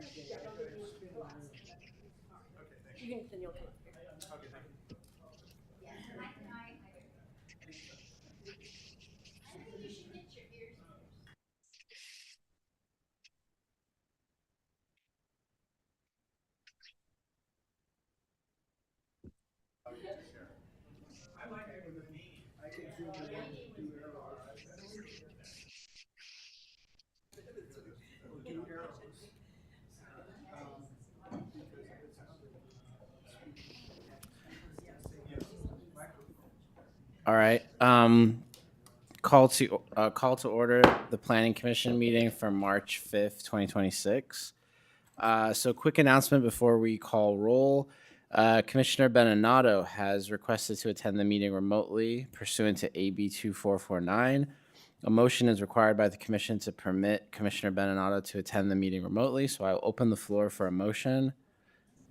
Then you'll come up here. All right. Call to order the Planning Commission meeting for March 5th, 2026. So quick announcement before we call roll. Commissioner Beninato has requested to attend the meeting remotely pursuant to AB 2449. A motion is required by the commission to permit Commissioner Beninato to attend the meeting remotely. So I'll open the floor for a motion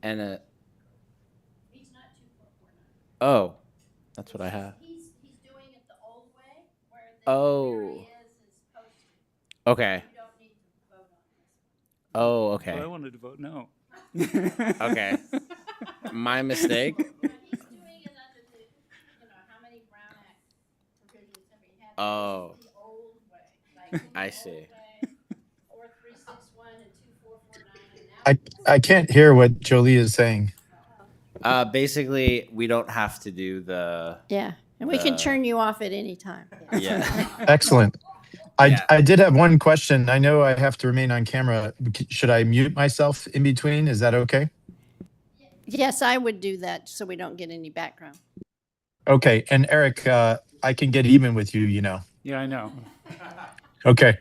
and a. He's not 2449. Oh, that's what I have. He's doing it the old way, where Oh. he is posted. Okay. You don't need to vote on this one. Oh, Well, I okay. wanted to vote no. Okay. My mistake. But he's doing it under the, how many Brown Act provisions have we had? Oh. This is the old way. Like, I the see. old way, 4361 and 2449, and now. I can't hear what Jolie is saying. Basically, we don't have to do the. Yeah, and we can turn you off at any time. Yeah. Excellent. Yeah. I did have one question. I know I have to remain on camera. Should I mute myself in between? Is that okay? Yes, I would do that so we don't get any background. Okay. And Eric, I can get even with you, Yeah, I know. Okay.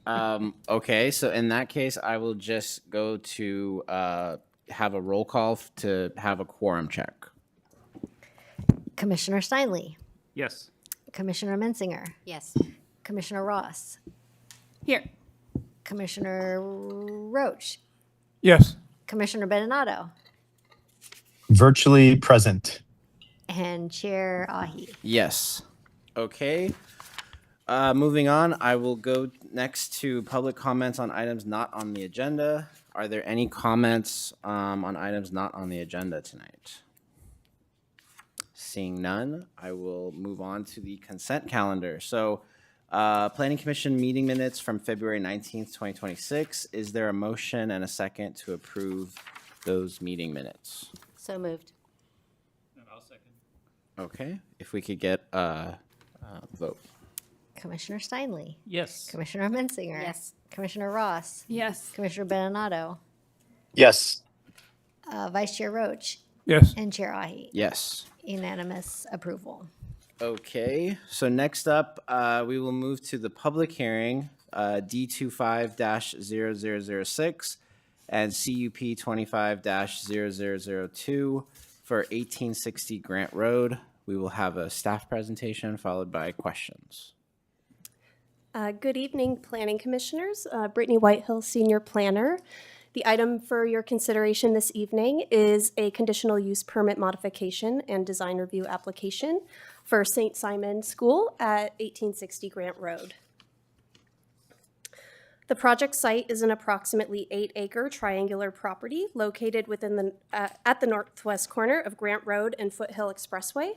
Okay. So in that case, I will just go to have a roll call to have a quorum check. Commissioner Steinle, Yes. Commissioner Mensinger, Yes. Commissioner Ross, Here, Commissioner Roach, Yes. Commissioner Beninato, Virtually present. and Chair Ahi. Yes. Okay. Moving on, I will go next to public comments on items not on the agenda. Are there any comments on items not on the agenda tonight? Seeing none, I will move on to the consent calendar. So, Planning Commission meeting minutes from February 19th, 2026. Is there a motion and a second to approve those meeting minutes? So moved. I'll second. Okay, if we could get a vote. Commissioner Steinle, Yes. Commissioner Mensinger, Yes. Commissioner Ross, yes. Commissioner Beninato, Yes. Vice Chair Roach, Yes. and Chair Ahi. Yes. Unanimous approval. Okay, so next up, we will move to the public hearing, D25-0006 and CUP 25-0002 for 1860 Grant Road. We will have a staff presentation followed by questions. Good evening, Planning Commissioners. Brittany Whitehill, Senior Planner. The item for your consideration this evening is a conditional use permit modification and design review application for St. Simon School at 1860 Grant Road. The project site is an approximately 8-acre triangular property located within at the northwest corner of Grant Road and Foothill Expressway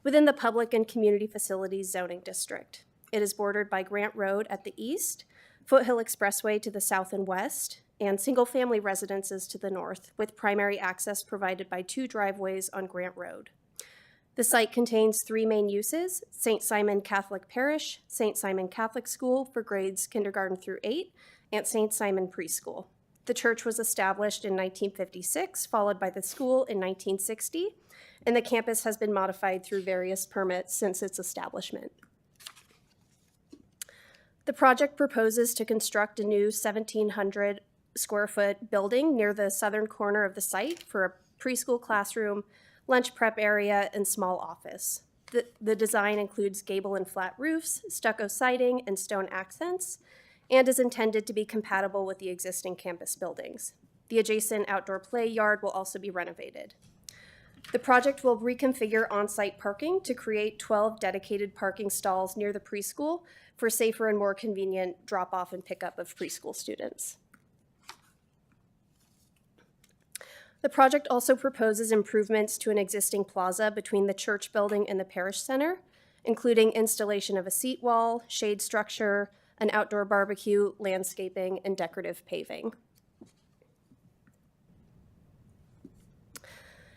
within the Public and Community Facilities Zoning District. It is bordered by Grant Road at the east, Foothill Expressway to the south and west, and single-family residences to the north, with primary access provided by 2 driveways on Grant Road. The site contains 3 main uses: St. Simon Catholic Parish, St. Simon Catholic School for grades kindergarten through 8, and St. Simon Preschool. The church was established in 1956, followed by the school in 1960, and the campus has been modified through various permits since its establishment. The project proposes to construct a new 1,700 square foot building near the southern corner of the site for a preschool classroom, lunch prep area, and small office. The design includes gable and flat roofs, stucco siding, and stone accents, and is intended to be compatible with the existing campus buildings. The adjacent outdoor play yard will also be renovated. The project will reconfigure on-site parking to create 12 dedicated parking stalls near the preschool for safer and more convenient drop-off and pickup of preschool students. The project also proposes improvements to an existing plaza between the church building and the parish center, including installation of a seat wall, shade structure, an outdoor barbecue, landscaping, and decorative paving.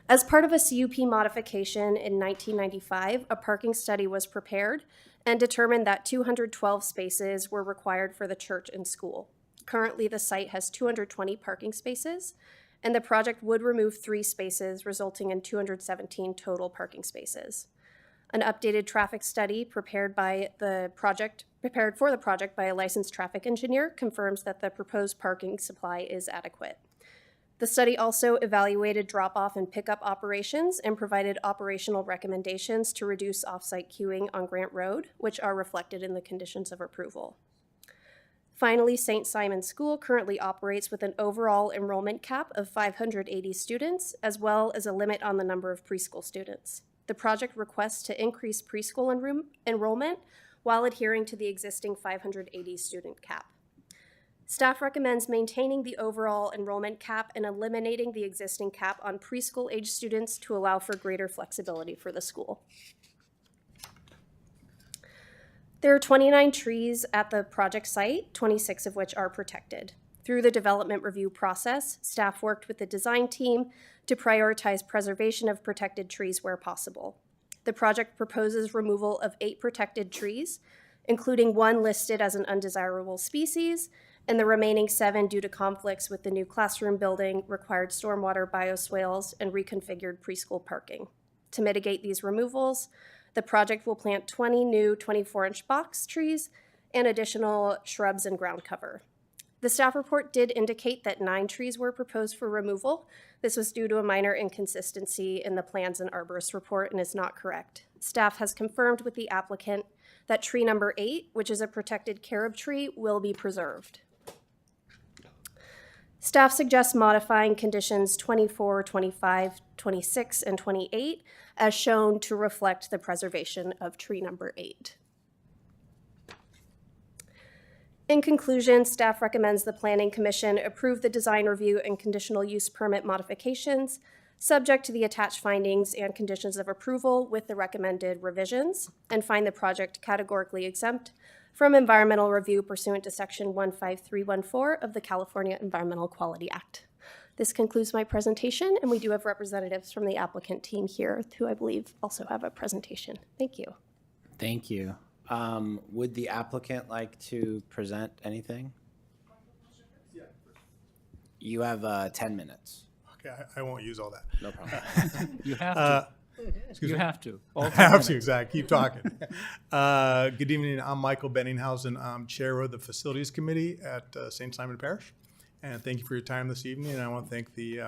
As part of a CUP modification in 1995, a parking study was prepared and determined that 212 spaces were required for the church and school. Currently, the site has 220 parking spaces, and the project would remove 3 spaces, resulting in 217 total parking spaces. An updated traffic study prepared for the project by a licensed traffic engineer confirms that the proposed parking supply is adequate. The study also evaluated drop-off and pickup operations and provided operational recommendations to reduce off-site queuing on Grant Road, which are reflected in the conditions of approval. Finally, St. Simon's School currently operates with an overall enrollment cap of 580 students, as well as a limit on the number of preschool students. The project requests to increase preschool enrollment while adhering to the existing 580 student cap. Staff recommends maintaining the overall enrollment cap and eliminating the existing cap on preschool-age students to allow for greater flexibility for the school. There are 29 trees at the project site, 26 of which are protected. Through the development review process, staff worked with the design team to prioritize preservation of protected trees where possible. The project proposes removal of 8 protected trees, including 1 listed as an undesirable species, and the remaining 7 due to conflicts with the new classroom building, required stormwater bioswales, and reconfigured preschool parking. To mitigate these removals, the project will plant 20 new 24-inch box trees and additional shrubs and ground cover. The staff report did indicate that 9 trees were proposed for removal. This was due to a minor inconsistency in the plans and arborist report and is not correct. Staff has confirmed with the applicant that tree number 8, which is a protected carob tree, will be preserved. Staff suggests modifying conditions 24, 25, 26, and 28 as shown to reflect the preservation of tree number 8. In conclusion, staff recommends the Planning Commission approve the design review and conditional use permit modifications, subject to the attached findings and conditions of approval with the recommended revisions, and find the project categorically exempt from environmental review pursuant to Section 15314 of the California Environmental Quality Act. This concludes my presentation, and we do have representatives from the applicant team here who I believe also have a presentation. Thank you. Thank you. Would the applicant like to present anything? You have 10 minutes. Okay, I won't use all that. No problem. You have to. Excuse You me? have to. I have to, exactly. Keep talking. Good evening. I'm Michael Benninghausen. I'm Chair of the Facilities Committee at St. Simon Parish. And thank you for your time this evening. And I want to thank the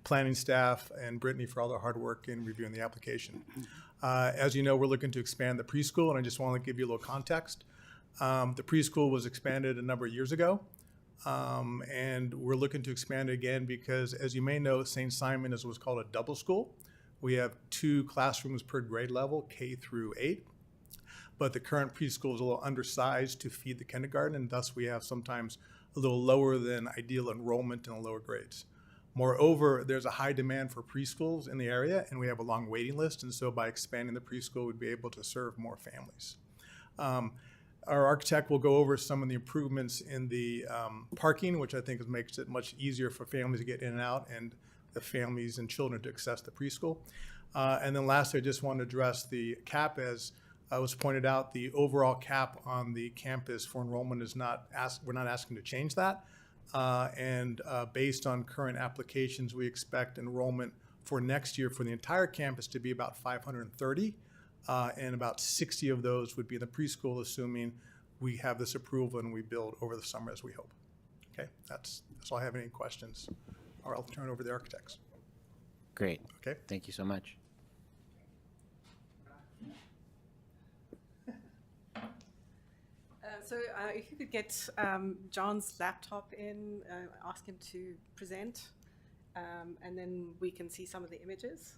planning staff and Brittany for all their hard work in reviewing the application. As you know, we're looking to expand the preschool, and I just want to give you a little context. The preschool was expanded a number of years ago. And we're looking to expand it again because, as you may know, St. Simon is what's called a double school. We have 2 classrooms per grade level, K through 8. But the current preschool is a little undersized to feed the kindergarten, and thus we have sometimes a little lower than ideal enrollment in the lower grades. Moreover, there's a high demand for preschools in the area, and we have a long waiting list. And so by expanding the preschool, we'd be able to serve more families. Our architect will go over some of the improvements in the parking, which I think makes it much easier for families to get in and out and the families and children to access the preschool. And then lastly, I just want to address the cap. As was pointed out, the overall cap on the campus for enrollment is we're not asking to change that. Based on current applications, we expect enrollment for next year for the entire campus to be about 530. And about 60 of those would be in the preschool, assuming we have this approval and we build over the summer as we hope. Okay, that's all I have. Any questions? Or I'll turn it over to the architects. Great. Okay. Thank you so much. If you could get John's laptop in, ask him to present, and then we can see some of the images.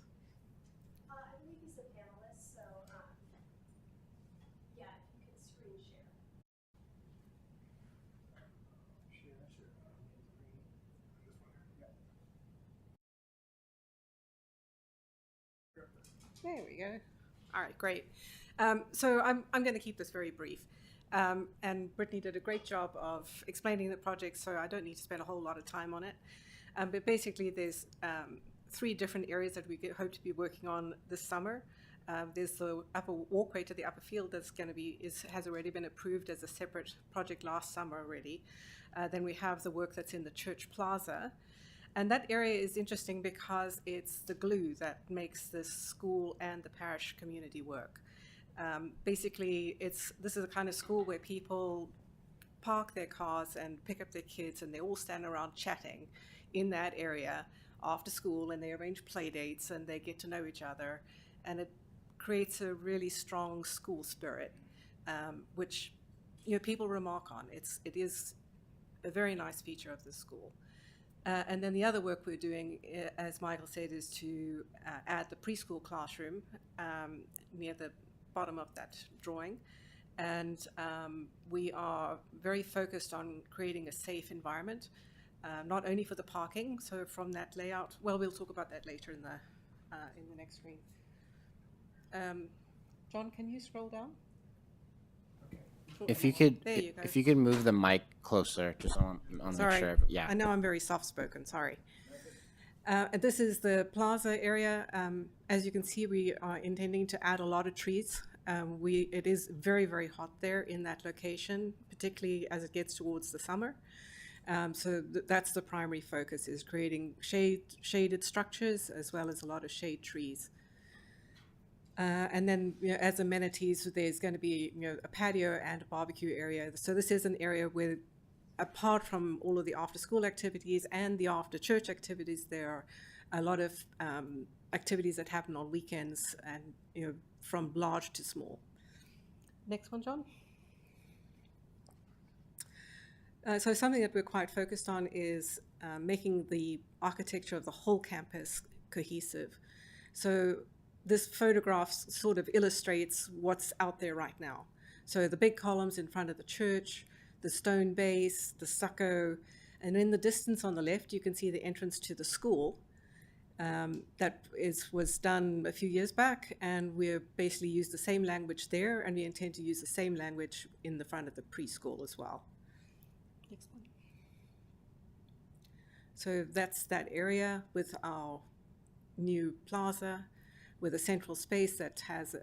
There we go. All right, great. So I'm going to keep this very brief. And Brittany did a great job of explaining the project, so I don't need to spend a whole lot of time on it. But basically, there's 3 different areas that we hope to be working on this summer. There's the upper walkway to the upper field that's going to be has already been approved as a separate project last summer already. Then we have the work that's in the church plaza. And that area is interesting because it's the glue that makes this school and the parish community work. Basically, this is a kind of school where people park their cars and pick up their kids, and they all stand around chatting in that area after school, and they arrange play dates and they get to know each other, and it creates a really strong school spirit, which people remark on. It is a very nice feature of the school. And then the other work we're doing, as Michael said, is to add the preschool classroom near the bottom of that drawing. And we are very focused on creating a safe environment, not only for the parking. So from that layout, well, we'll talk about that later in the next screen. John, can you scroll down? If you could, There you go. if you could move the mic closer, just on Sorry. make sure. Yeah. I know I'm very soft-spoken, sorry. And this is the plaza area. As you can see, we are intending to add a lot of trees. It is very, very hot there in that location, particularly as it gets towards the summer. So that's the primary focus, is creating shaded structures as well as a lot of shade trees. And then, as amenities, there's going to be, a patio and a barbecue area. So this is an area where, apart from all of the after-school activities and the after-church activities, there are a lot of activities that happen on weekends, and from large to small. Next one, John. So something that we're quite focused on is making the architecture of the whole campus cohesive. So this photograph sort of illustrates what's out there right now. So the big columns in front of the church, the stone base, the stucco, and in the distance on the left, you can see the entrance to the school. Was done a few years back, and we basically used the same language there, and we intend to use the same language in the front of the preschool as well. Next one. So that's that area with our new plaza, with a central space that has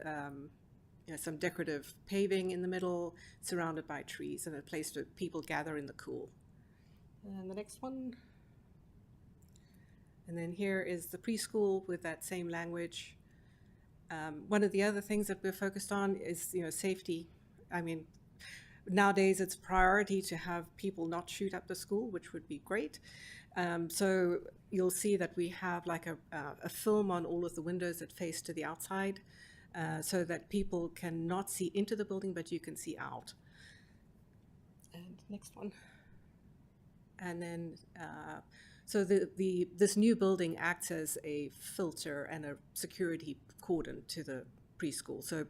some decorative paving in the middle, surrounded by trees, and a place where people gather in the cool. And the next one. And then here is the preschool with that same language. One of the other things that we're focused on is, safety. I mean, nowadays it's a priority to have people not shoot up the school, which would be great. So you'll see that we have like a film on all of the windows that face to the outside, so that people can not see into the building, but you can see out. And next one. And then, so this new building acts as a filter and a security cordon to the preschool. So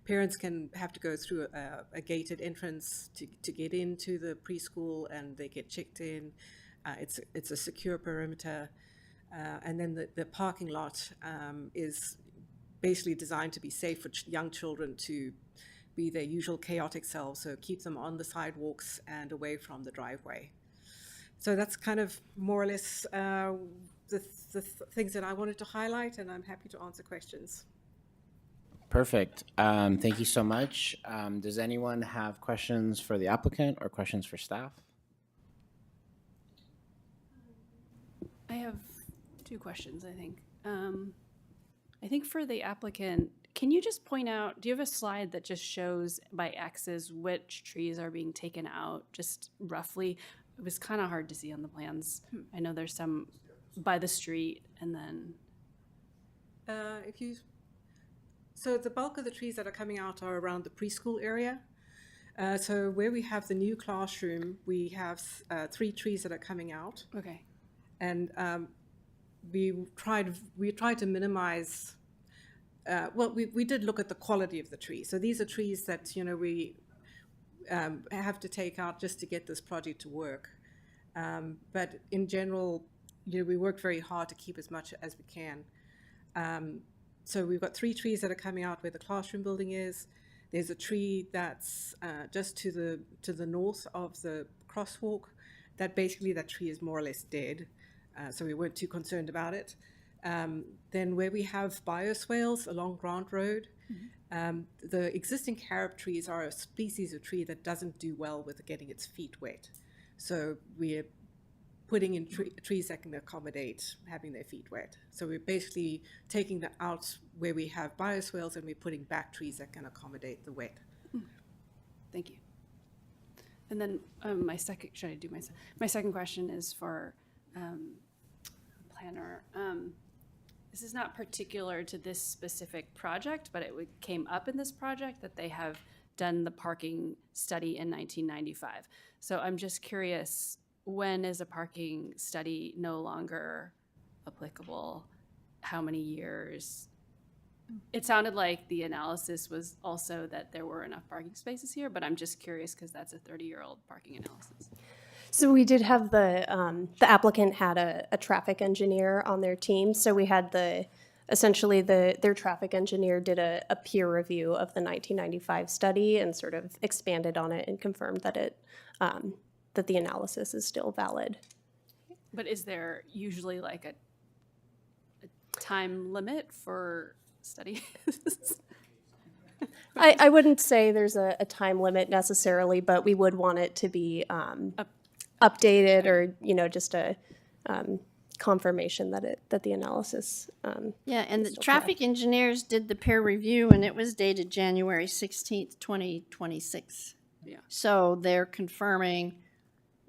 parents have to go through a gated entrance to get into the preschool, and they get checked in. It's a secure perimeter. And then the parking lot is basically designed to be safe for young children to be their usual chaotic selves, so keep them on the sidewalks and away from the driveway. So that's kind of more or less the things that I wanted to highlight, and I'm happy to answer questions. Perfect. Thank you so much. Does anyone have questions for the applicant or questions for staff? I have 2 questions, I think. I think for the applicant, can you just point out, do you have a slide that just shows by X's which trees are being taken out, just roughly? It was kind of hard to see on the plans. I know there's some by the street, and then... So the bulk of the trees that are coming out are around the preschool area. So where we have the new classroom, we have 3 trees that are coming out. Okay. And we tried to minimize. We did look at the quality of the tree. So these are trees that we have to take out just to get this project to work. But in general, we worked very hard to keep as much as we can. So we've got 3 trees that are coming out where the classroom building is. There's a tree that's just to the north of the crosswalk. That tree is more or less dead, so we weren't too concerned about it. Then where we have bioswales along Grant Road, the existing carob trees are a species of tree that doesn't do well with getting its feet wet. So we're putting in trees that can accommodate having their feet wet. So we're basically taking that out where we have bioswales and we're putting back trees that can accommodate the wet. Thank you. And then my second question is for planner. This is not particular to this specific project, but it came up in this project that they have done the parking study in 1995. So I'm just curious, when is a parking study no longer applicable? How many years? It sounded like the analysis was also that there were enough parking spaces here, but I'm just curious because that's a 30-year-old parking analysis. So we did have the applicant had a traffic engineer on their team. So we had their traffic engineer did a peer review of the 1995 study and sort of expanded on it and confirmed that that the analysis is still valid. But is there usually like a time limit for studies? I wouldn't say there's a time limit necessarily, but we would want it to be updated or, just a confirmation that the analysis. Yeah, and the still traffic engineers did the peer review, and it was dated January 16th, 2026. Yeah. So they're confirming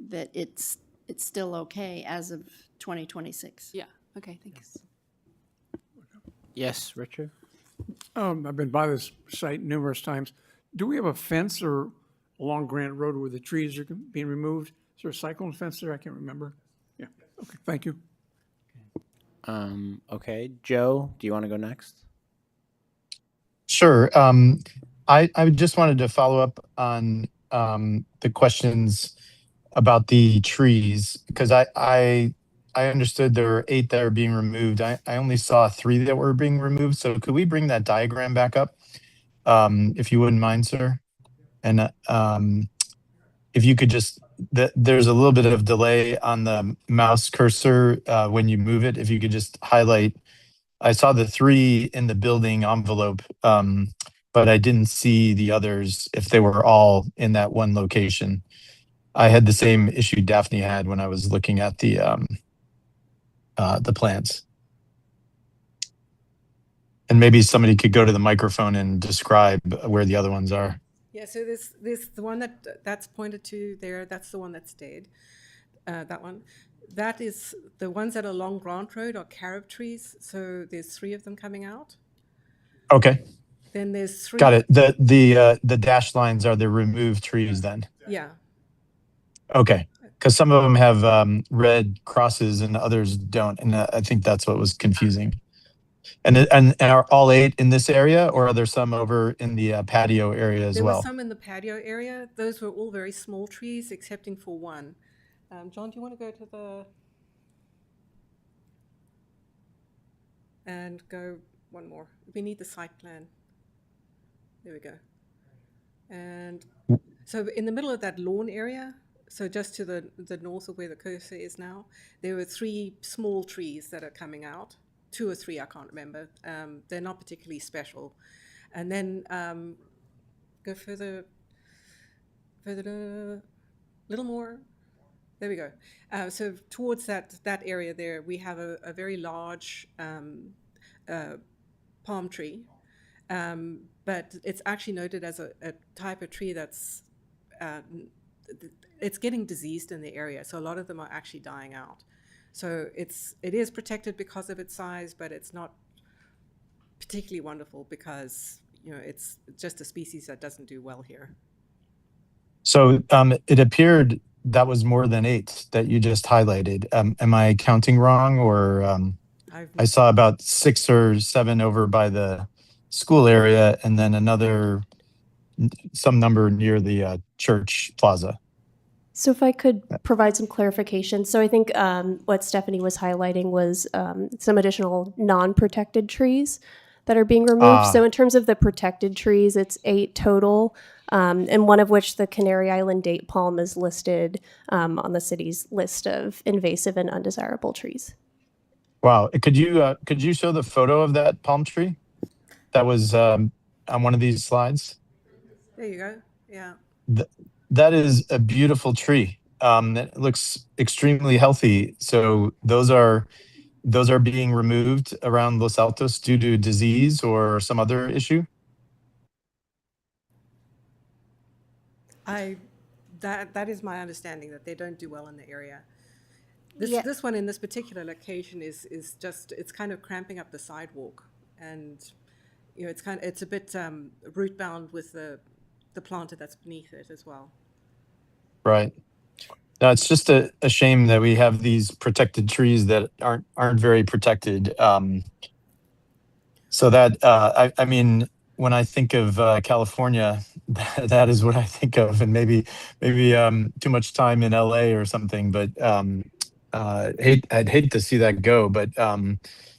that it's still okay as of 2026. Yeah. Okay. Thanks. Yes, Richard? I've been by this site numerous times. Do we have a fence or along Grant Road where the trees are being removed? Is there a cyclone fence there? I can't remember. Yeah. Okay. Thank you. Okay. Joe, do you want to go next? Sure. I just wanted to follow up on the questions about the trees because I understood there were 8 that are being removed. I only saw 3 that were being removed. So could we bring that diagram back up, if you wouldn't mind, sir? And if you could just, there's a little bit of delay on the mouse cursor when you move it. If you could just highlight, I saw the 3 in the building envelope, but I didn't see the others if they were all in that one location. I had the same issue Daphne had when I was looking at the plans. And maybe somebody could go to the microphone and describe where the other ones are. Yeah, so this the one that's pointed to there, that's the one that's dead. That one. That is the ones that are along Grant Road are carob trees. So there's 3 of them coming out. Okay. Then there's 3. Got it. The dashed lines are the removed trees then. Yeah. Okay. Because some of them have red crosses and others don't, and I think that's what was confusing. And are all 8 in this area, or are there some over in the patio area as There well? were some in the patio area. Those were all very small trees, excepting for one. John, do you want to go to the and go one more? We need the site plan. There we go. And so in the middle of that lawn area, so just to the north of where the cursor is now, there were 3 small trees that are coming out. 2 or 3, I can't remember. They're not particularly special. And then go further, a little more. There we go. So towards that area there, we have a very large palm tree, but it's actually noted as a type of tree that's it's getting diseased in the area. So a lot of them are actually dying out. So it is protected because of its size, but it's not particularly wonderful because it's just a species that doesn't do well here. So it appeared that was more than 8 that you just highlighted. Am I counting wrong, or I saw about 6 or 7 over by the school area, and then some number near the church plaza. So if I could provide some clarification. So I think what Stephanie was highlighting was some additional non-protected trees that are being removed. So in terms of the protected trees, it's 8 total, and one of which, the Canary Island date palm, is listed on the city's list of invasive and undesirable trees. Wow. Could you show the photo of that palm tree that was on one of these slides? There you go. Yeah. Th- that is a beautiful tree. It looks extremely healthy. So those are being removed around Los Altos due to disease or some other issue? That is my understanding, that they don't do well in the area. Yeah. This one in this particular location is just, it's kind of cramping up the sidewalk, and it's a bit root bound with the planter that's beneath it as well. Right. No, it's just a shame that we have these protected trees that aren't very protected. So that I mean, when I think of California, that is what I think of, and maybe too much time in LA or something. But I'd hate to see that go. But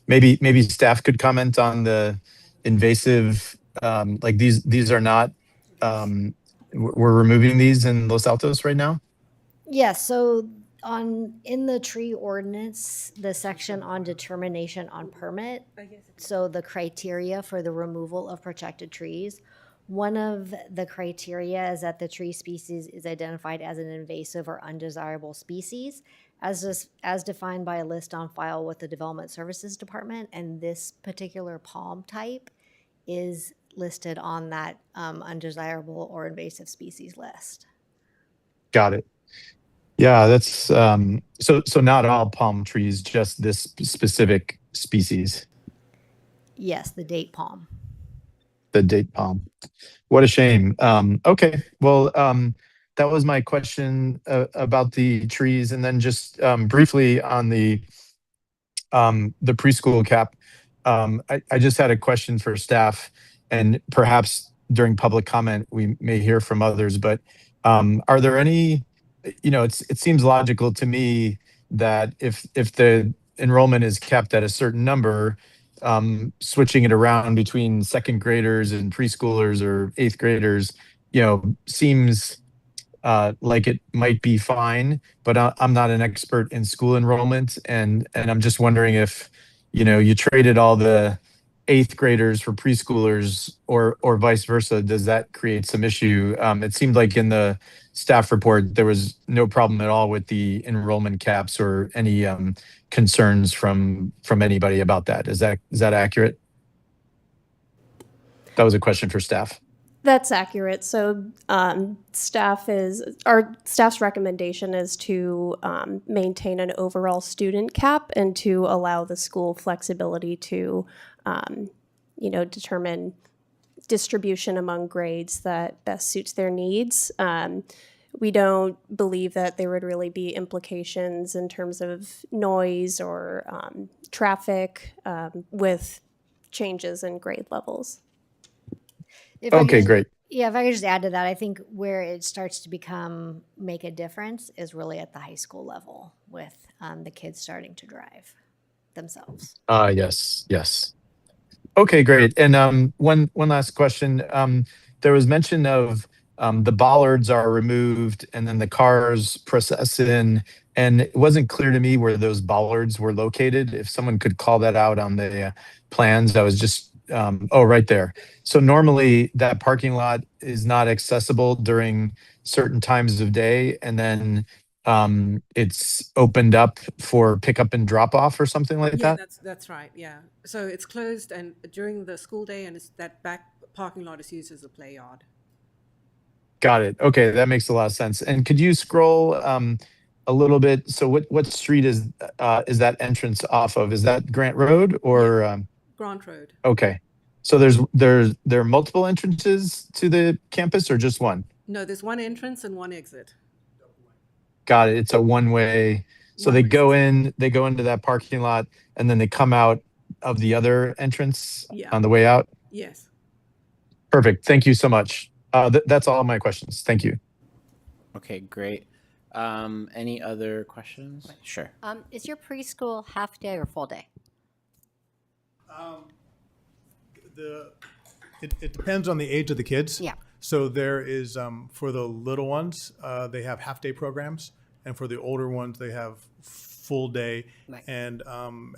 maybe staff could comment on the invasive. Like these are not. We're removing these in Los Altos right now. Yeah, so in the tree ordinance, the section on determination on permit, so the criteria for the removal of protected trees, one of the criteria is that the tree species is identified as an invasive or undesirable species, as defined by a list on file with the Development Services Department, and this particular palm type is listed on that undesirable or invasive species list. Got it. Yeah, that's so not all palm trees, just this specific species, Yes, the date palm. the date palm. What a shame. Okay, well, that was my question about the trees, and then just briefly on the preschool cap. I just had a question for staff, and perhaps during public comment we may hear from others. But are there any? It seems logical to me that if the enrollment is kept at a certain number, switching it around between second graders and preschoolers or eighth graders, seems like it might be fine. But I'm not an expert in school enrollment, and I'm just wondering if you traded all the eighth graders for preschoolers or vice versa. Does that create some issue? It seemed like in the staff report there was no problem at all with the enrollment caps or any concerns from anybody about that. Is that accurate? That was a question for staff. That's accurate. So our staff's recommendation is to maintain an overall student cap and to allow the school flexibility to, determine distribution among grades that best suits their needs. We don't believe that there would really be implications in terms of noise or traffic with changes in grade levels. Okay, great. Yeah, if I could just add to that, I think where it starts to make a difference is really at the high school level with the kids starting to drive themselves. Yes. Okay, great. And one last question. There was mention of the bollards are removed and then the cars process in, and it wasn't clear to me where those bollards were located. If someone could call that out on the plans, I was just right there. So normally that parking lot is not accessible during certain times of day, and then it's opened up for pickup and drop off or something like that. That's right. Yeah. So it's closed and during the school day, and that back parking lot is used as a play yard. Got it. Okay, that makes a lot of sense. And could you scroll a little bit? So what street is that entrance off of? Is that Grant Road or Grant Road? Okay. So there are multiple entrances to the campus or just one? No, there's one entrance and one exit. Got it. It's a one-way. So they go into that parking lot and then they come out of the other entrance on the way out? Yes. Perfect. Thank you so much. That's all of my questions. Thank you. Okay, great. Any other questions? Sure. Is your preschool half day or full day? It depends on the age of the kids. Yeah. So there is, for the little ones, they have half-day programs, and for the older ones, they have full day. Right. And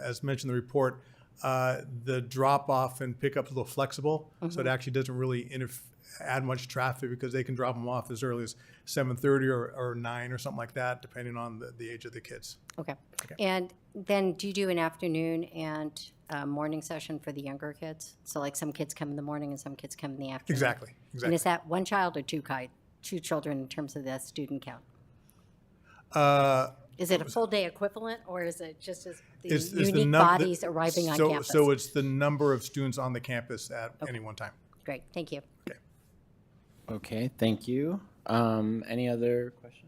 as mentioned in the report, the drop-off and pickup is a little flexible, so it actually doesn't really add much traffic because they can drop them off as early as 7:30 or 9 or something like that, depending on the age of the kids. Okay. And then do you do an afternoon and morning session for the younger kids? So like some kids come in the morning and some kids come in the afternoon? Exactly. And is that one child or two children in terms of the student count? Is it a full day equivalent, or is it just as the It's the unique bodies arriving on campus? So it's the number of students on the campus at any one time. Great, thank you. Okay, thank you. Any other questions?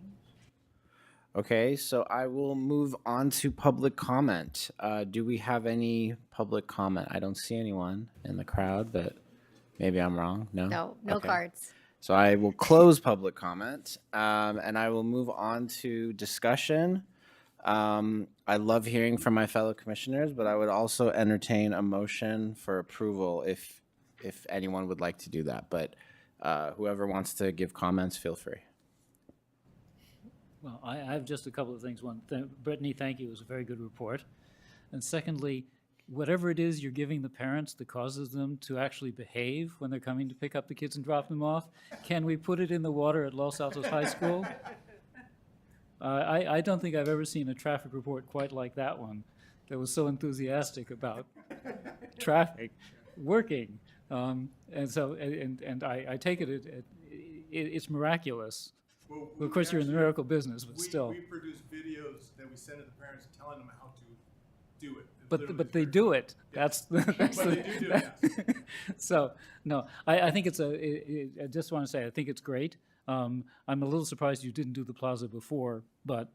Okay, so I will move on to public comment. Do we have any public comment? I don't see anyone in the crowd, but maybe I'm wrong. No? No Okay. cards. So I will close public comment, and I will move on to discussion. I love hearing from my fellow commissioners, but I would also entertain a motion for approval if anyone would like to do that. But whoever wants to give comments, feel free. Well, I have just a couple of things. One, Brittany, thank you. It was a very good report. And secondly, whatever it is you're giving the parents that causes them to actually behave when they're coming to pick up the kids and drop them off, can we put it in the water at Los Altos High School? I don't think I've ever seen a traffic report quite like that one that was so enthusiastic about traffic working. And so, and I take it, it's miraculous. Well, Of course, you're in the miracle business, but still. We produce videos that we send to the parents telling them how to do it. But they do it. That's But they do it, yes. So no, I think it's I just want to say I think it's great. I'm a little surprised you didn't do the plaza before, but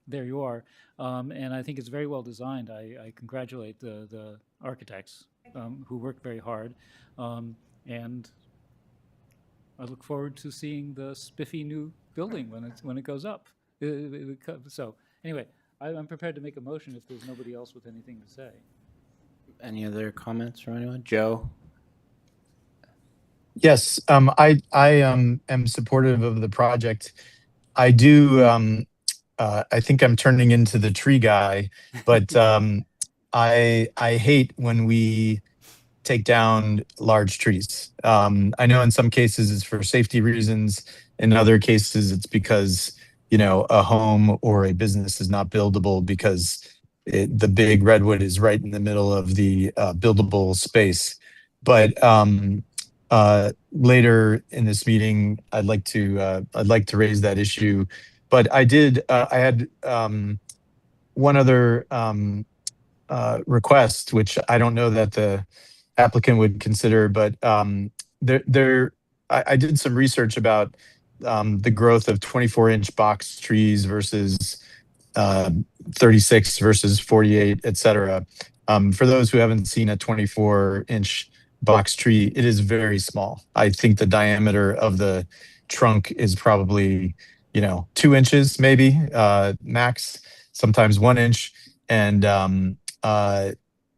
there you are. And I think it's very well designed. I congratulate the architects who worked very hard, and I look forward to seeing the spiffy new building when it goes up. So anyway, I'm prepared to make a motion if there's nobody else with anything to say. Any other comments from anyone? Joe? Yes, I am supportive of the project. I do. I think I'm turning into the tree guy, but I hate when we take down large trees. I know in some cases it's for safety reasons. In other cases, it's because a home or a business is not buildable because the big redwood is right in the middle of the buildable space. But later in this meeting, I'd like to raise that issue. But I had one other request, which I don't know that the applicant would consider, but I did some research about the growth of 24-inch box trees versus 36 versus 48, et cetera. For those who haven't seen a 24-inch box tree, it is very small. I think the diameter of the trunk is probably 2 inches, maybe max, sometimes 1 inch. And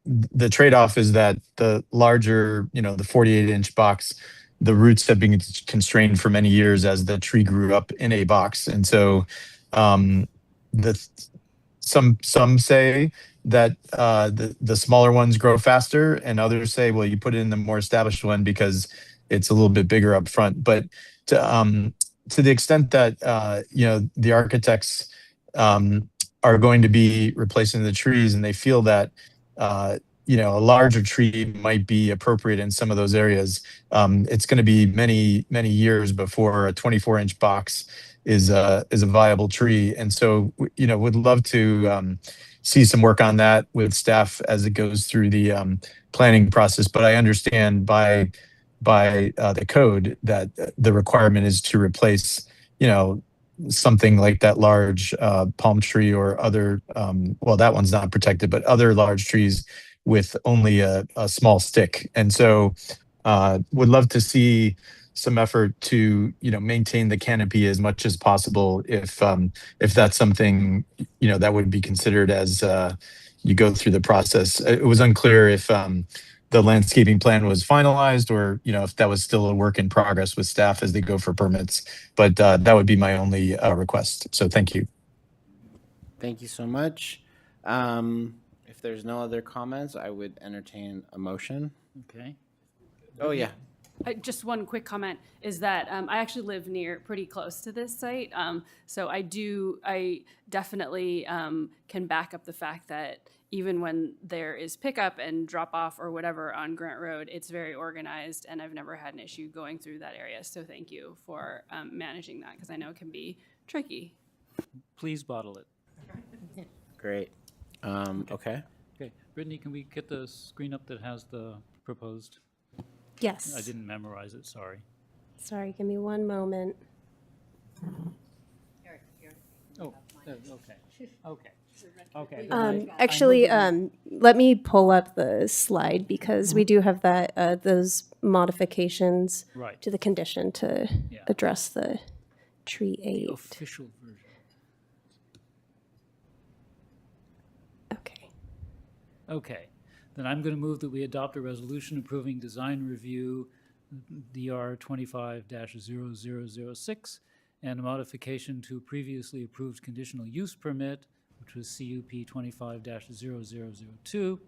the trade-off is that the larger, the 48-inch box, the roots have been constrained for many years as the tree grew up in a box. And so some say that the smaller ones grow faster, and others say, well, you put it in the more established one because it's a little bit bigger up front. But to the extent that the architects are going to be replacing the trees, and they feel that a larger tree might be appropriate in some of those areas, it's going to be many years before a 24-inch box is a viable tree. And so would love to see some work on that with staff as it goes through the planning process. But I understand by the code that the requirement is to replace something like that large palm tree or other, well, that one's not protected, but other large trees with only a small stick. And so would love to see some effort to maintain the canopy as much as possible if that's something that would be considered as you go through the process. It was unclear if the landscaping plan was finalized, or if that was still a work in progress with staff as they go for permits. But that would be my only request. So thank you. Thank you so much. If there's no other comments, I would entertain a motion. Okay. Oh, yeah. Just one quick comment is that I actually live pretty close to this site. So I definitely can back up the fact that even when there is pickup and drop off or whatever on Grant Road, it's very organized, and I've never had an issue going through that area. So thank you for managing that, because I know it can be tricky. Please bottle it. Great. Okay. Okay, Brittany, can we get the screen up that has the proposed? Yes. I didn't memorize it, sorry. Sorry, give me one moment. Oh, okay, okay. Okay. Actually, let me pull up the slide, because we do have that those modifications Right. to the condition to Yeah. address the tree The 8. official version. Okay. Okay, then I'm going to move that we adopt a resolution approving design review DR 25-0006 and a modification to previously approved conditional use permit, which was CUP 25-0002,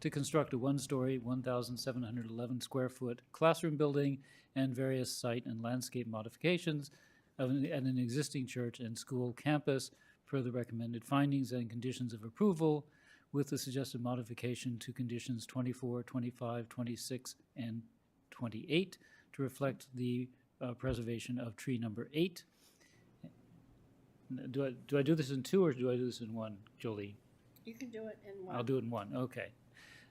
to construct a one-story, 1,711 square foot classroom building and various site and landscape modifications at an existing church and school campus per the recommended findings and conditions of approval, with the suggested modification to conditions 24, 25, 26, and 28 to reflect the preservation of tree number 8. Do I do this in 2 or do I do this in 1, Jolie? You can do it in one. I'll do it in 1, okay.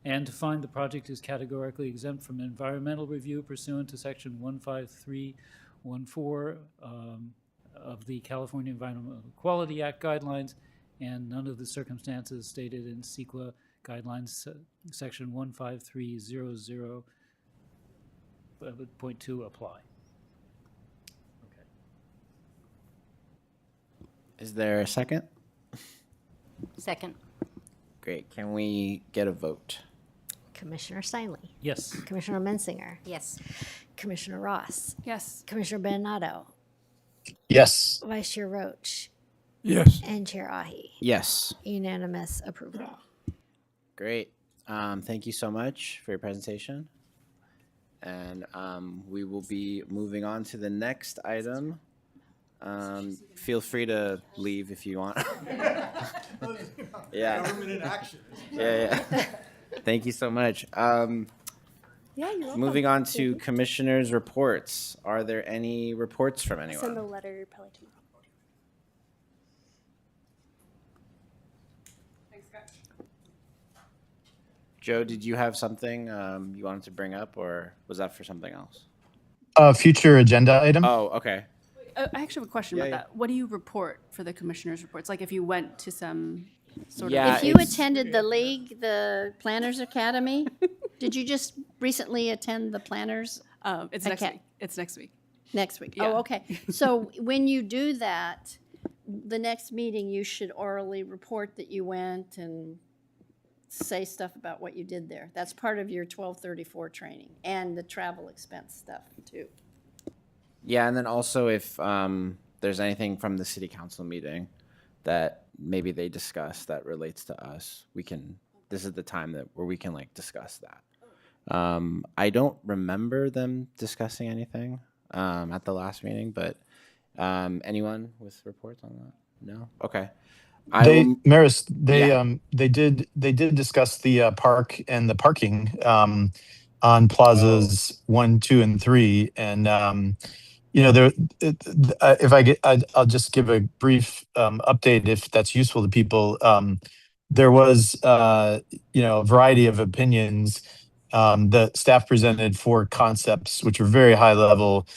And to find the project is categorically exempt from environmental review pursuant to section 15314 of the California Environmental Quality Act guidelines, and none of the circumstances stated in CEQA guidelines section 15300.2 apply. Okay. Is there a second? Second. Great. Can we get a vote? Commissioner Steinle, Yes. Commissioner Mensinger, Yes. Commissioner Ross, Yes. Commissioner Bernardo, Yes. Vice Chair Roach, Yes. and Chair Ahi. Yes. Unanimous approval. Great. Thank you so much for your presentation. And we will be moving on to the next item. Feel free to leave if you want. Yeah. Government in action. Yeah. Thank you so much. Yeah, you're welcome. Moving on to commissioners' reports. Are there any reports from Send a anyone? letter probably tomorrow. Thanks, guys. Joe, did you have something you wanted to bring up, or was that for something else? Future agenda item? Oh, okay. I actually have a question about Yeah. that. What do you report for the commissioners' reports? Like if you went to some sort Yeah, If you it's- attended the league, the Planners Academy, did you just recently attend the Planners it's next Okay. week. It's next week. next week? Yeah. Oh, okay. So when you do that, the next meeting, you should orally report that you went and say stuff about what you did there. That's part of your 1234 training and the travel expense stuff too. Yeah, and then also if there's anything from the city council meeting that maybe they discuss that relates to us, this is the time where we can like discuss that. I don't remember them discussing anything at the last meeting, but anyone with reports on that? No? Okay. Maris, Yeah. they did discuss the park and the parking on plazas 1, 2, and 3, and there. If I'll just give a brief update if that's useful to people. There was a variety of opinions. The staff presented 4 concepts, which were very high level,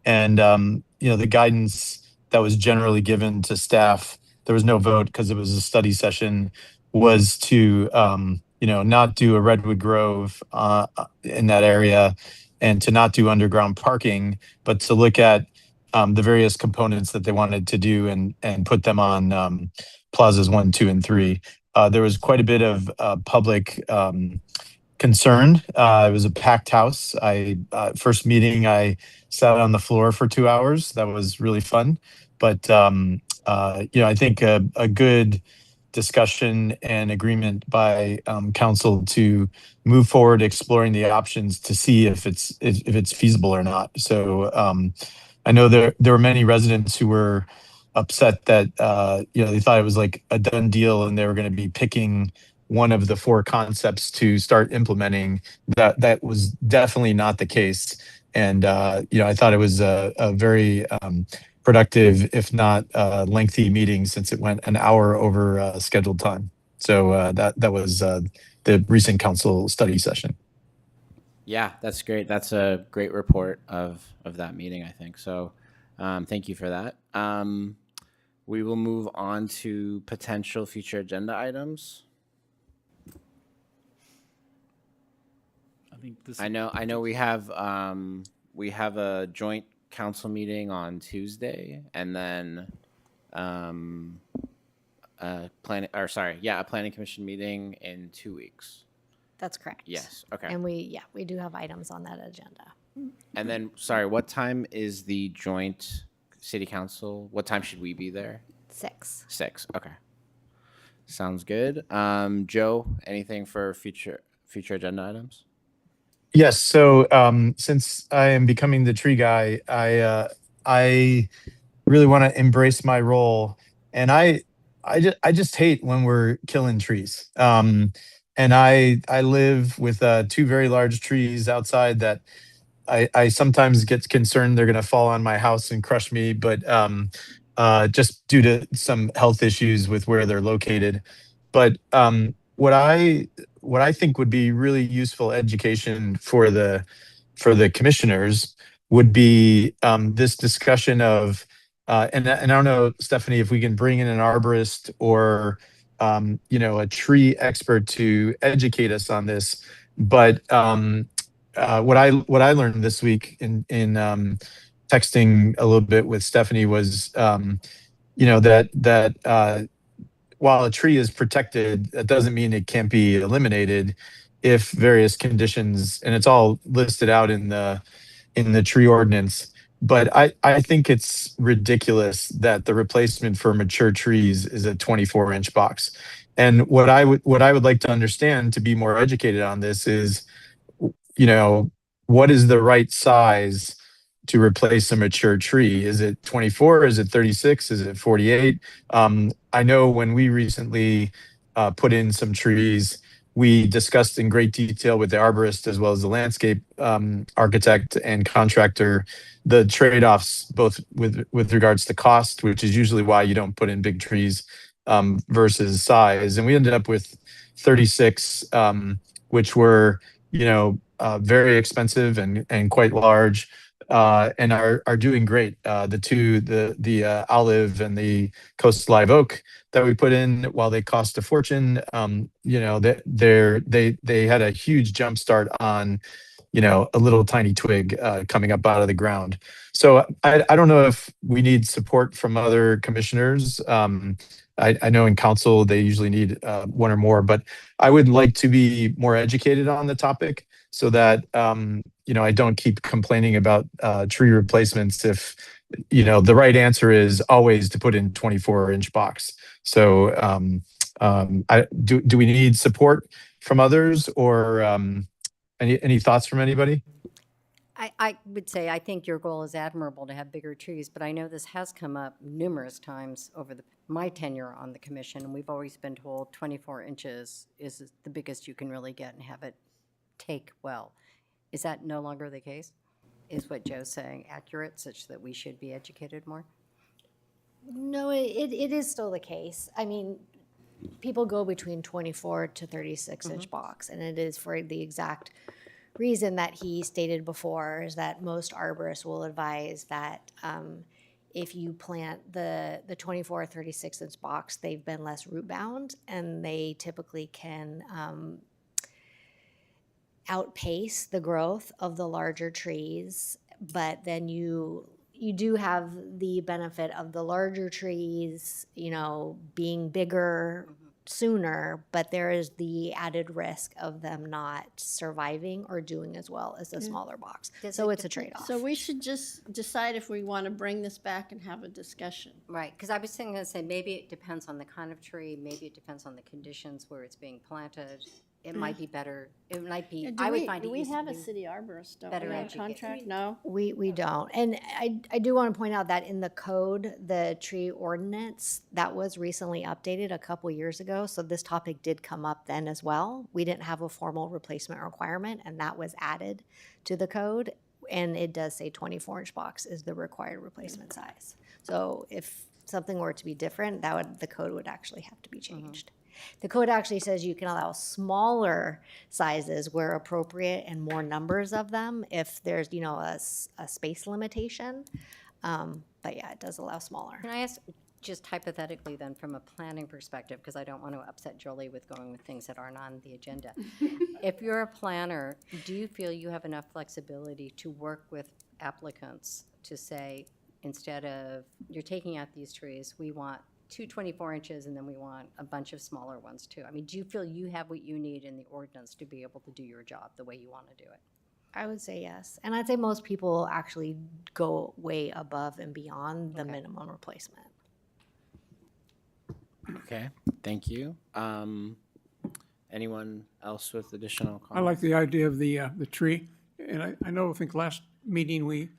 and the guidance that was generally given to staff. There was no vote because it was a study session. Was to not do a Redwood Grove in that area, and to not do underground parking, but to look at the various components that they wanted to do and put them on plazas 1, 2, and 3. There was quite a bit of public concerned. It was a packed house. First meeting, I sat on the floor for 2 hours. That was really fun. But I think a good discussion and agreement by council to move forward exploring the options to see if it's feasible or not. So I know there were many residents who were upset that they thought it was like a done deal and they were going to be picking one of the 4 concepts to start implementing. That was definitely not the case. And I thought it was a very productive, if not lengthy meeting, since it went an hour over scheduled time. So that was the recent council study session. Yeah, that's great. That's a great report of that meeting, I think. So thank you for that. We will move on to potential future agenda items. I think this. I know we have a joint council meeting on Tuesday, and then a planning commission meeting in 2 weeks. That's correct. Yes. Okay. And we do have items on that agenda. And then, sorry, what time is the joint city council? What time should we be there? 6. 6. Okay. Sounds good. Joe, anything for future agenda items? Yes. So since I am becoming the tree guy, I really want to embrace my role, and I just hate when we're killing trees. And I live with 2 very large trees outside that I sometimes get concerned they're going to fall on my house and crush me, but just due to some health issues with where they're located. But what I think would be really useful education for the commissioners would be this discussion of and I don't know, Stephanie, if we can bring in an arborist or a tree expert to educate us on this. But what I learned this week in texting a little bit with Stephanie was that while a tree is protected, that doesn't mean it can't be eliminated if various conditions, and it's all listed out in the tree ordinance. But I think it's ridiculous that the replacement for mature trees is a 24-inch box. And what I would like to understand, to be more educated on this, is what is the right size to replace a mature tree? Is it 24? Is it 36? Is it 48? I know when we recently put in some trees, we discussed in great detail with the arborist as well as the landscape architect and contractor the trade-offs, both with regards to cost, which is usually why you don't put in big trees, versus size. And we ended up with 36, which were very expensive and quite large, and are doing great. The olive and the coast live oak that we put in, while they cost a fortune, they had a huge jump start on a little tiny twig coming up out of the ground. So I don't know if we need support from other commissioners. I know in council they usually need 1 or more, but I would like to be more educated on the topic so that I don't keep complaining about tree replacements if the right answer is always to put in 24-inch box. So do we need support from others, or any thoughts from anybody? I would say I think your goal is admirable to have bigger trees, but I know this has come up numerous times over my tenure on the commission, and we've always been told 24 inches is the biggest you can really get and have it take well. Is that no longer the case? Is what Joe's saying accurate, such that we should be educated more? No, it is still the case. I mean, people go between 24 to 36-inch box, and it is for the exact reason that he stated before, is that most arborists will advise that if you plant the 24 or 36-inch box, they've been less root bound, and they typically can outpace the growth of the larger trees. But then you do have the benefit of the larger trees, being bigger, sooner, but there is the added risk of them not surviving or doing as well as the smaller box. So it's a trade-off. So we should just decide if we want to bring this back and have a discussion. Right, because I was thinking to say, maybe it depends on the kind of tree, maybe it depends on the conditions where it's being planted. It might be better, it might be, I would find it Do we useful have a to city arborist, don't better we, on educate. contract? No? We don't. And I do want to point out that in the code, the tree ordinance, that was recently updated a couple years ago. So this topic did come up then as well. We didn't have a formal replacement requirement, and that was added to the code. And it does say 24-inch box is the required replacement size. So if something were to be different, the code would actually have to be changed. The code actually says you can allow smaller sizes where appropriate and more numbers of them if there's, a space limitation. But yeah, it does allow smaller. Can I ask, just hypothetically then, from a planning perspective, because I don't want to upset Jolie with going with things that aren't on the agenda. If you're a planner, do you feel you have enough flexibility to work with applicants to say, instead of, you're taking out these trees, we want 24 inches, and then we want a bunch of smaller ones too? I mean, do you feel you have what you need in the ordinance to be able to do your job the way you want to do it? I would say yes. And I'd say most people actually go way above and beyond the minimum replacement. Okay, thank you. Anyone else with additional comments? I like the idea of the tree. And I think last meeting we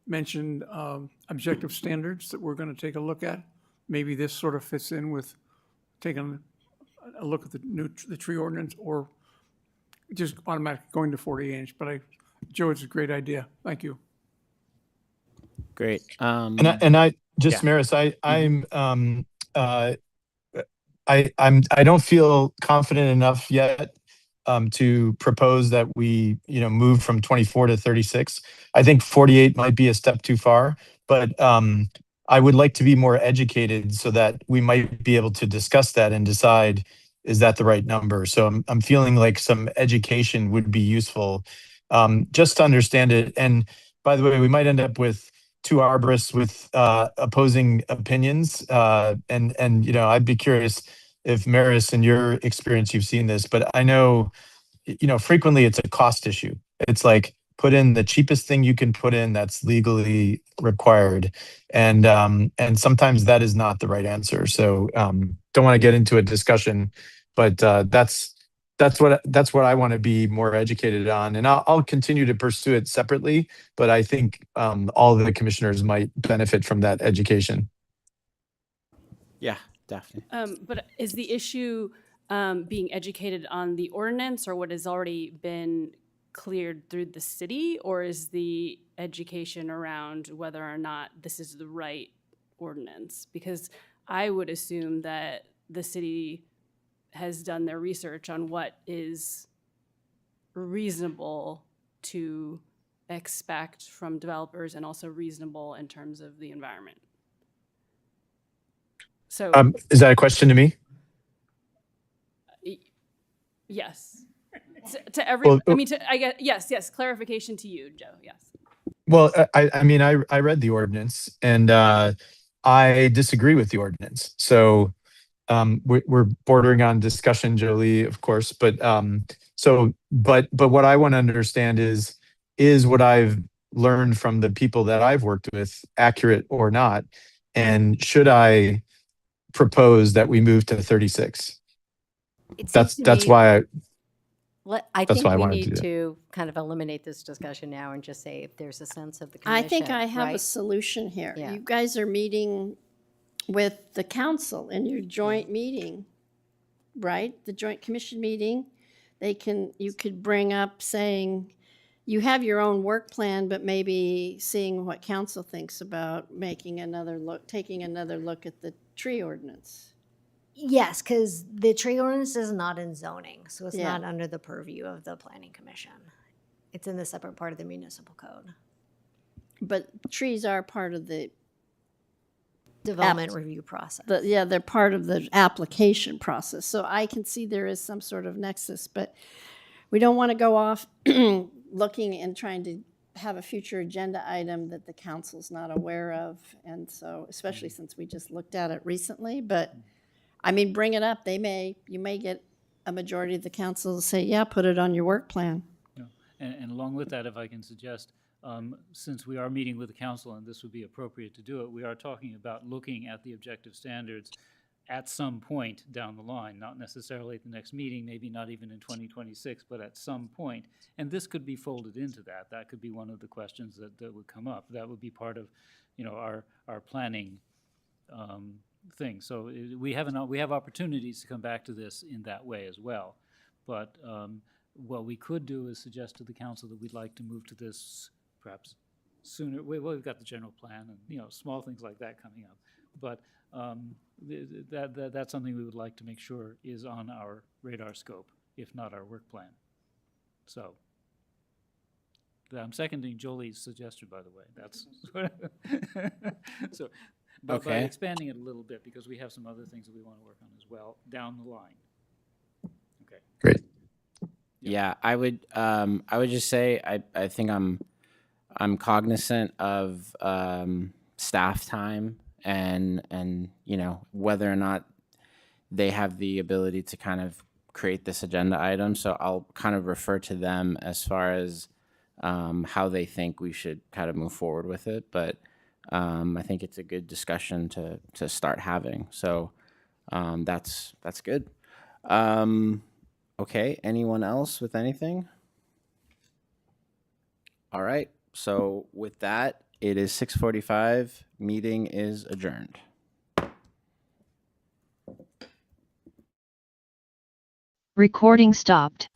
mentioned objective standards that we're going to take a look at. Maybe this sort of fits in with taking a look at the tree ordinance, or just automatically going to 48-inch. But Joe, it's a great idea. Thank you. Great. And I just, Yeah. Maris, I don't feel confident enough yet to propose that we, move from 24 to 36. I think 48 might be a step too far, but I would like to be more educated so that we might be able to discuss that and decide, is that the right number? So I'm feeling like some education would be useful, just to understand it. And by the way, we might end up with two arborists with opposing opinions. And I'd be curious if, Maris, in your experience, you've seen this, but I know, frequently it's a cost issue. It's like, put in the cheapest thing you can put in that's legally required. And sometimes that is not the right answer. So don't want to get into a discussion, but that's what I want to be more educated on. And I'll continue to pursue it separately, but I think all of the commissioners might benefit from that education. Yeah, definitely. But is the issue being educated on the ordinance or what has already been cleared through the city, or is the education around whether or not this is the right ordinance? Because I would assume that the city has done their research on what is reasonable to expect from developers and also reasonable in terms of the environment. So is that a question to me? Yes. To everyone, Well, I guess, yes, clarification to you, Joe, yes. Well, I read the ordinance, and I disagree with the ordinance. So we're bordering on discussion, Jolie, of course. But but what I want to understand is what I've learned from the people that I've worked with accurate or not? And should I propose that we move to 36? That's why I That's think why I we wanted to need do to kind of eliminate this discussion now and just say if there's a sense of the commission. I think I have a right? solution here. Yeah. You guys are meeting with the council in your joint meeting, right? The joint commission meeting. You could bring up saying, you have your own work plan, but maybe seeing what council thinks about taking another look at the tree ordinance. Yes, because the tree ordinance is not in zoning, so it's Yeah. not under the purview of the planning commission. It's in the separate part of the municipal code. But trees are part of the Development review process. they're part of the application process. So I can see there is some sort of nexus, but we don't want to go off looking and trying to have a future agenda item that the council's not aware of. And so, especially since we just looked at it recently, but I mean, bring it up. You may get a majority of the council to say, yeah, put it on your work plan. Yeah. And along with that, if I can suggest, since we are meeting with the council and this would be appropriate to do it, we are talking about looking at the objective standards at some point down the line, not necessarily at the next meeting, maybe not even in 2026, but at some point. And this could be folded into that. That could be one of the questions that would come up. That would be part of, our planning thing. So we have opportunities to come back to this in that way as well. But what we could do is suggest to the council that we'd like to move to this perhaps sooner. We've got the general plan and, small things like that coming up. But that's something we would like to make sure is on our radar scope, if not our work plan. So I'm seconding Jolie's suggestion, by the way. That's so. But by Okay. expanding it a little bit, because we have some other things that we want to work on as well down the line. Okay. Great. Yeah, I would just say I think I'm cognizant of staff time and whether or not they have the ability to kind of create this agenda item. So I'll kind of refer to them as far as how they think we should kind of move forward with it. But I think it's a good discussion to start having. So that's good. Okay, anyone else with anything? All right, so with that, it is 6:45. Meeting is adjourned. Recording stopped.